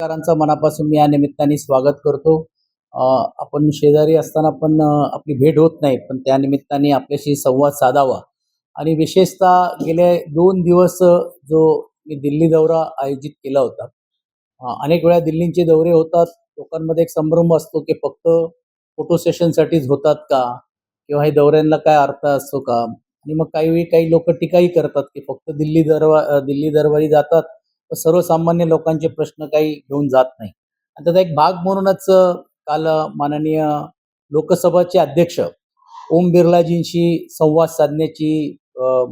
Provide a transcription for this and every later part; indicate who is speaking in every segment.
Speaker 1: नमस्कारांचं मनापासून मी या निमित्ताने स्वागत करतो. आपण शेजारी असताना पण आपली भेट होत नाही, पण त्या निमित्ताने आपल्याशी संवाद साधावा आणि विशेषतः गेले 2 दिवस जो मी दिल्ली दौरा आयोजित केला होता. अनेक वेळा दिल्लीचे दौरे होतात. लोकांमध्ये एक संभ्रम असतो, की फक्त फोटो सेशनसाठीच होतात का? किंवा हे दौऱ्यांना काय अर्थ असतो का? आणि मग काही वेळी काही लोकं टीकाही करतात, की फक्त दिल्ली दरबारी जातात, तर सर्वसामान्य लोकांचे प्रश्न काही घेऊन जात नाही. आणि त्याचा एक भाग म्हणूनच काल माननीय लोकसभाचे अध्यक्ष ओम बिर्लाजींशी संवाद साधण्याची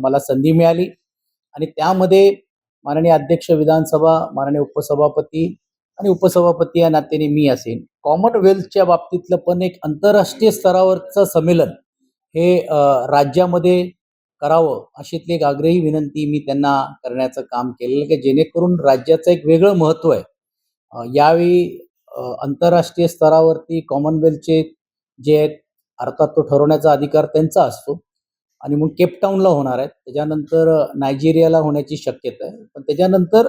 Speaker 1: मला संधी मिळाली आणि त्यामध्ये माननीय अध्यक्ष विधानसभा, माननीय उपसभापती आणि उपसभापती या नात्याने मी असेन. कॉमनवेल्थच्या बाबतीतलं पण एक आंतरराष्ट्रीय स्तरावरचं संमेलन हे राज्यामध्ये करावं अशीतली एक आग्रही विनंती मी त्यांना करण्याचं काम केलेलं, की जेणेकरून राज्याचं एक वेगळं महत्त्व आहे. यावेळी आंतरराष्ट्रीय स्तरावरती कॉमनवेल्थचे जे आहेत, अर्थात तो ठरवण्याचा अधिकार त्यांचा असतो आणि मग केपटाऊनला होणार आहेत. त्याच्यानंतर नायजेरियाला होण्याची शक्यता आहे. पण त्याच्यानंतर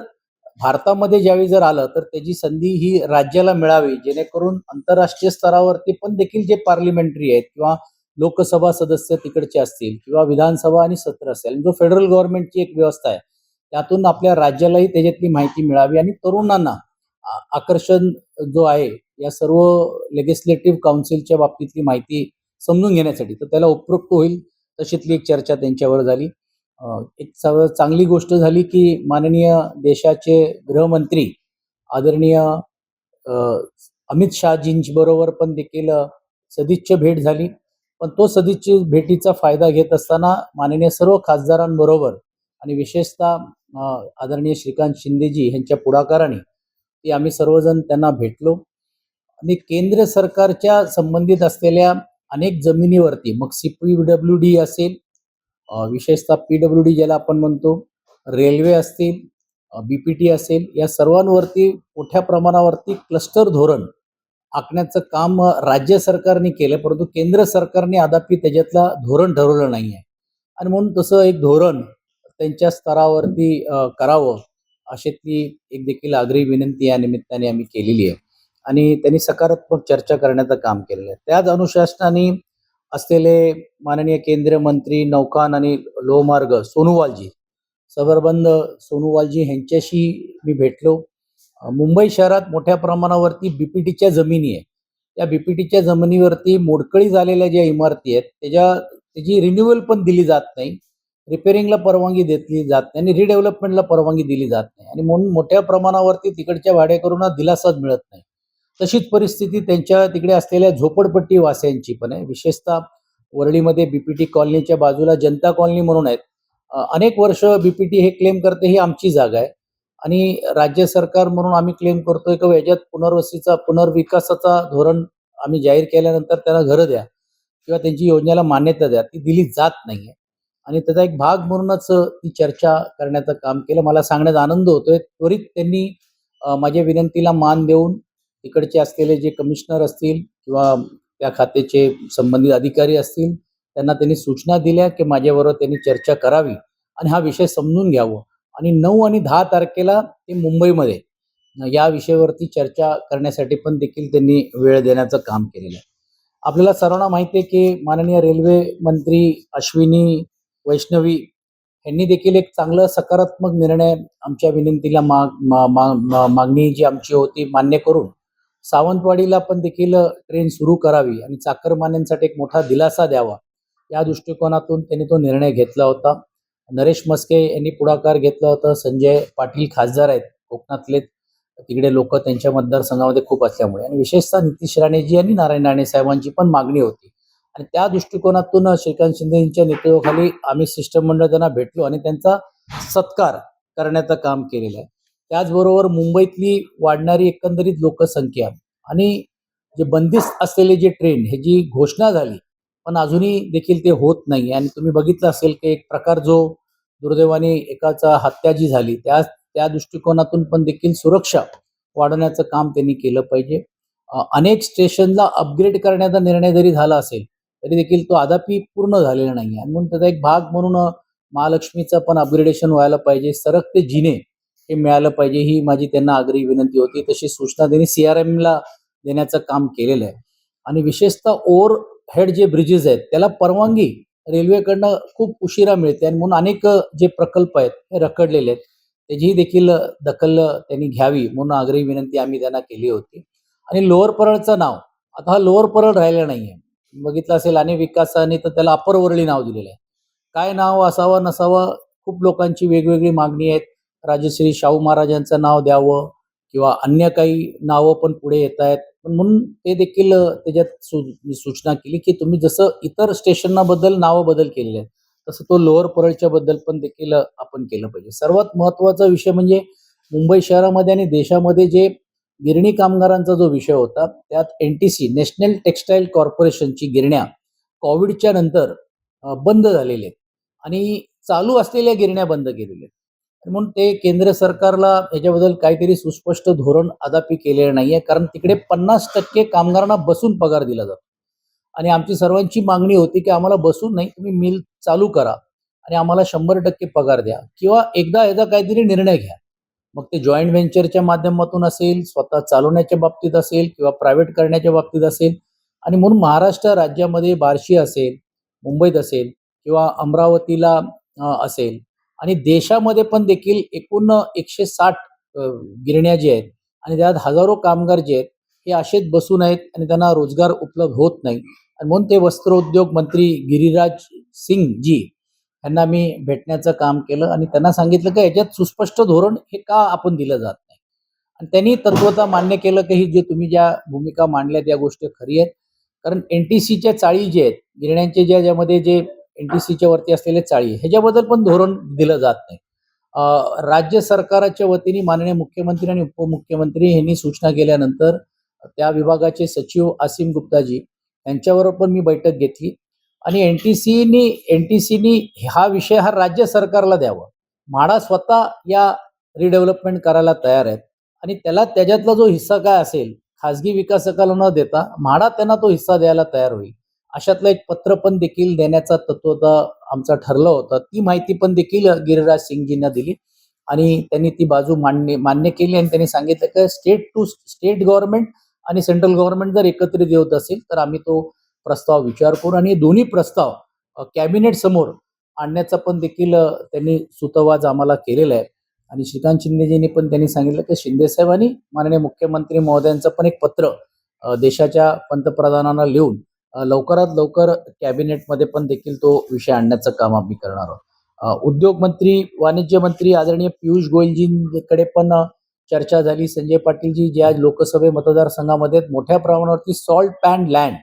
Speaker 1: भारतामध्ये ज्यावेळी जर आलं, तर त्याची संधी ही राज्याला मिळावी, जेणेकरून आंतरराष्ट्रीय स्तरावरती पण देखील जे पार्लिमेंटरी आहेत किंवा लोकसभा सदस्य तिकडचे असतील किंवा विधानसभा आणि सत्र असेल, जो फेडरल गव्हर्नमेंटची एक व्यवस्था आहे, त्यातून आपल्या राज्यालाही त्याच्यातली माहिती मिळावी आणि तरुणांना आकर्षण जो आहे या सर्व लेजिस्लेटिव्ह काउन्सिलच्या बाबतीतली माहिती समजून घेण्यासाठी, तर त्याला उपयुक्त होईल तशीतली एक चर्चा त्यांच्यावर झाली. एक चांगली गोष्ट झाली की माननीय देशाचे गृहमंत्री आदरणीय अमित शहाजींबरोबर पण देखील सदिच्छा भेट झाली. पण तो सदिच्छा भेटीचा फायदा घेत असताना माननीय सर्व खासदारांबरोबर आणि विशेषतः आदरणीय श्रीकांत शिंदेजी यांच्या पुढाकाराने ती आम्ही सर्वजण त्यांना भेटलो आणि केंद्र सरकारच्या संबंधित असलेल्या अनेक जमिनीवरती मग CPWD असेल, विशेषतः PWD ज्याला आपण म्हणतो, रेल्वे असतील, BPT असेल, या सर्वांवरती मोठ्या प्रमाणावरती क्लस्टर धोरण आखण्याचं काम राज्य सरकारने केलं, परंतु केंद्र सरकारने अद्याप त्याच्यातला धोरण ठरवलं नाही आहे आणि म्हणून तसं एक धोरण त्यांच्या स्तरावरती करावं अशीतली एक देखील आग्रही विनंती या निमित्ताने आम्ही केलेली आहे आणि त्यांनी सकारात्मक चर्चा करण्याचं काम केलेलं आहे. त्याच अनुशासनाने असलेले माननीय केंद्रीय मंत्री नौकान आणि लोहमार्ग सोनूवालजी, सबरबंद सोनूवालजी यांच्याशी मी भेटलो. मुंबई शहरात मोठ्या प्रमाणावरती BPTच्या जमिनी आहे. त्या BPTच्या जमिनीवरती मोडकळी झालेल्या ज्या इमारती आहेत त्याची रिन्युअल पण दिली जात नाही, रिपेअरिंगला परवानगी दिली जात नाही आणि रिडेव्हलपमेंटला परवानगी दिली जात नाही आणि म्हणून मोठ्या प्रमाणावरती तिकडच्या भाडेकरूंना दिलासाच मिळत नाही. तशीच परिस्थिती त्यांच्या तिकडे असलेल्या झोपडपट्टी वासियांची पण आहे. विशेषतः वरळीमध्ये BPT कॉलनीच्या बाजूला जनता कॉलनी म्हणून आहेत. अनेक वर्ष BPT हे क्लेम करते ही आमची जागा आहे आणि राज्य सरकार म्हणून आम्ही क्लेम करतोय की याच्यात पुनर्विकासाचा धोरण आम्ही जाहीर केल्यानंतर त्यांना घरं द्या किंवा त्यांची योजनेला मान्यता द्या, ती दिली जात नाहीये आणि त्याचा एक भाग म्हणूनच ती चर्चा करण्याचं काम केलं. मला सांगण्याचा आनंद होतोय, त्वरित त्यांनी माझ्या विनंतीला मान देऊन तिकडचे असलेले जे कमिशनर असतील किंवा त्या खात्याचे संबंधित अधिकारी असतील, त्यांना त्यांनी सूचना दिल्या की माझ्याबरोबर त्यांनी चर्चा करावी आणि हा विषय समजून घ्यावं आणि 9 आणि 10 तारखेला ते मुंबईमध्ये या विषयावरती चर्चा करण्यासाठी पण देखील त्यांनी वेळ देण्याचं काम केलेलं आहे. आपल्याला सर्वांना माहिती आहे की माननीय रेल्वे मंत्री अश्विनी वैष्णवी यांनी देखील एक चांगलं सकारात्मक निर्णय आमच्या विनंतीला मागणी जी आमची होती मान्य करून सावंतवाडीला पण देखील ट्रेन सुरू करावी आणि चाकरमान्यांसाठी एक मोठा दिलासा द्यावा, या दृष्टिकोनातून त्यांनी तो निर्णय घेतला होता. नरेश मस्के यांनी पुढाकार घेतला होता. संजय पाटील खासदार आहेत कोकणातले, तिकडे लोक त्यांच्या मतदारसंघामध्ये खूप असल्यामुळे आणि विशेषतः नितीश राणेजी आणि नारायण राणे साहेबांची पण मागणी होती आणि त्या दृष्टिकोनातून श्रीकांत शिंदे यांच्या नेतृत्वाखाली आम्ही शिष्टमंडळ त्यांना भेटलो आणि त्यांचा सत्कार करण्याचं काम केलेलं आहे. त्याचबरोबर मुंबईतली वाढणारी एकंदरीत लोकसंख्या आणि जे बंदिस्त असलेले जे ट्रेन ह्याची घोषणा झाली, पण अजूनही देखील ते होत नाही आणि तुम्ही बघितलं असेल की एक प्रकार जो दुर्दैवाने एकाचा हत्या जी झाली त्या दृष्टिकोनातून पण देखील सुरक्षा वाढवण्याचं काम त्यांनी केलं पाहिजे. अनेक स्टेशनला अपग्रेड करण्याचा निर्णय जरी झाला असेल तरी देखील तो अद्यापही पूर्ण झालेला नाही आणि म्हणून त्याचा एक भाग म्हणून महालक्ष्मीचं पण अपग्रेडेशन व्हायला पाहिजे. सरकते जिने हे मिळालं पाहिजे, ही माझी त्यांना आग्रही विनंती होती. तशी सूचना त्यांनी CRMला देण्याचं काम केलेलं आहे. आणि विशेषतः ओव्हरहेड जे ब्रिजेस आहेत त्याला परवानगी रेल्वेकडनं खूप उशिरा मिळते आणि म्हणून अनेक जे प्रकल्प आहेत हे रखडलेले आहेत. त्याचीही देखील दखल त्यांनी घ्यावी म्हणून आग्रही विनंती आम्ही त्यांना केली होती. आणि लोअर परळचं नाव, आता हा लोअर परळ राहिला नाहीये. बघितलं असेल अनेक विकासाने तर त्याला अपर वरळी नाव दिलेलं आहे. काय नाव असावं नसावं खूप लोकांची वेगवेगळी मागणी आहेत. राजश्री शाहू महाराजांचं नाव द्यावं किंवा अन्य काही नावं पण पुढे येत आहेत. पण म्हणून ते देखील त्याच्यात मी सूचना केली की तुम्ही जसं इतर स्टेशनना नावं बदल केलेले आहेत, तसं तो लोअर परळच्या बद्दल पण देखील आपण केलं पाहिजे. सर्वात महत्त्वाचा विषय म्हणजे मुंबई शहरामध्ये आणि देशामध्ये जे गिरणी कामगारांचा जो विषय होता, त्यात NTC नॅशनल टेक्सटाईल कॉर्पोरेशनची गिरण्या कोविडच्या नंतर बंद झालेल्या आहेत आणि चालू असलेल्या गिरण्या बंद केलेल्या आहेत. म्हणून ते केंद्र सरकारला याच्याबद्दल काहीतरी सुस्पष्ट धोरण अद्याप केलेलं नाहीये. कारण तिकडे 50% कामगारांना बसून पगार दिला जातो आणि आमची सर्वांची मागणी होती की आम्हाला बसून नाही, तुम्ही मिल चालू करा आणि आम्हाला 100% पगार द्या किंवा एकदा याचा काहीतरी निर्णय घ्या. मग ते जॉईंट व्हेंचरच्या माध्यमातून असेल, स्वतः चालवण्याच्या बाबतीत असेल किंवा प्रायव्हेट करण्याच्या बाबतीत असेल. आणि म्हणून महाराष्ट्र राज्यामध्ये बार्शी असेल, मुंबईत असेल किंवा अमरावतीला असेल आणि देशामध्ये पण देखील एकूण 160 गिरण्या जे आहेत आणि त्यात हजारो कामगार जे आहेत हे असेच बसून आहेत आणि त्यांना रोजगार उपलब्ध होत नाही. आणि म्हणून ते वस्त्रोद्योग मंत्री गिरिराज सिंग जी यांना मी भेटण्याचं काम केलं आणि त्यांना सांगितलं की याच्यात सुस्पष्ट धोरण हे का आपण दिलं जात नाही. आणि त्यांनी तत्वतः मान्य केलं की जे तुम्ही ज्या भूमिका मांडल्या त्या गोष्टी खरी आहेत. कारण NTCच्या चाळी जे आहेत, गिरण्यांचे ज्यामध्ये जे NTCच्या वरती असलेले चाळी ह्याच्याबद्दल पण धोरण दिलं जात नाही. राज्य सरकारच्या वतीने माननीय मुख्यमंत्री आणि उपमुख्यमंत्री यांनी सूचना केल्यानंतर त्या विभागाचे सचिव आसिम गुप्ताजी यांच्यावर पण मी बैठक घेतली आणि NTCनी हा विषय हा राज्य सरकारला द्यावा. म्हाडा स्वतः या रिडेव्हलपमेंट करायला तयार आहेत आणि त्याच्यातला जो हिस्सा काय असेल खासगी विकासकाला न देता म्हाडा त्यांना तो हिस्सा द्यायला तयार होईल. अशातलं एक पत्र पण देखील देण्याचा तत्वतः आमचा ठरलं होतं. ती माहिती पण देखील गिरिराज सिंगजींना दिली आणि त्यांनी ती बाजू मान्य केली आणि त्यांनी सांगितलं की स्टेट टू स्टेट गव्हर्नमेंट आणि सेंट्रल गव्हर्नमेंट जर एकत्रित येत असेल तर आम्ही तो प्रस्ताव विचार करू आणि दोन्ही प्रस्ताव कॅबिनेट समोर आणण्याचा पण देखील त्यांनी सुतोवाच आम्हाला केलेला आहे. आणि श्रीकांत शिंदेजींनी पण त्यांनी सांगितलं की शिंदेसाहेबांनी माननीय मुख्यमंत्री महोदयांचं पण एक पत्र देशाच्या पंतप्रधानांना लिहून लवकरात लवकर कॅबिनेटमध्ये पण देखील तो विषय आणण्याचं काम आम्ही करणार आहोत. उद्योग मंत्री, वाणिज्य मंत्री आदरणीय पियुष गोयलजींकडे पण चर्चा झाली. संजय पाटीलजी जे आज लोकसभे मतदारसंघामध्ये मोठ्या प्रमाणावरती सॉल्ट पॅन लँड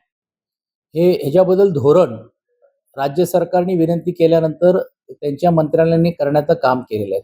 Speaker 1: ह्याच्याबद्दल धोरण राज्य सरकारने विनंती केल्यानंतर त्यांच्या मंत्रालयाने करण्याचं काम केलेलं आहे.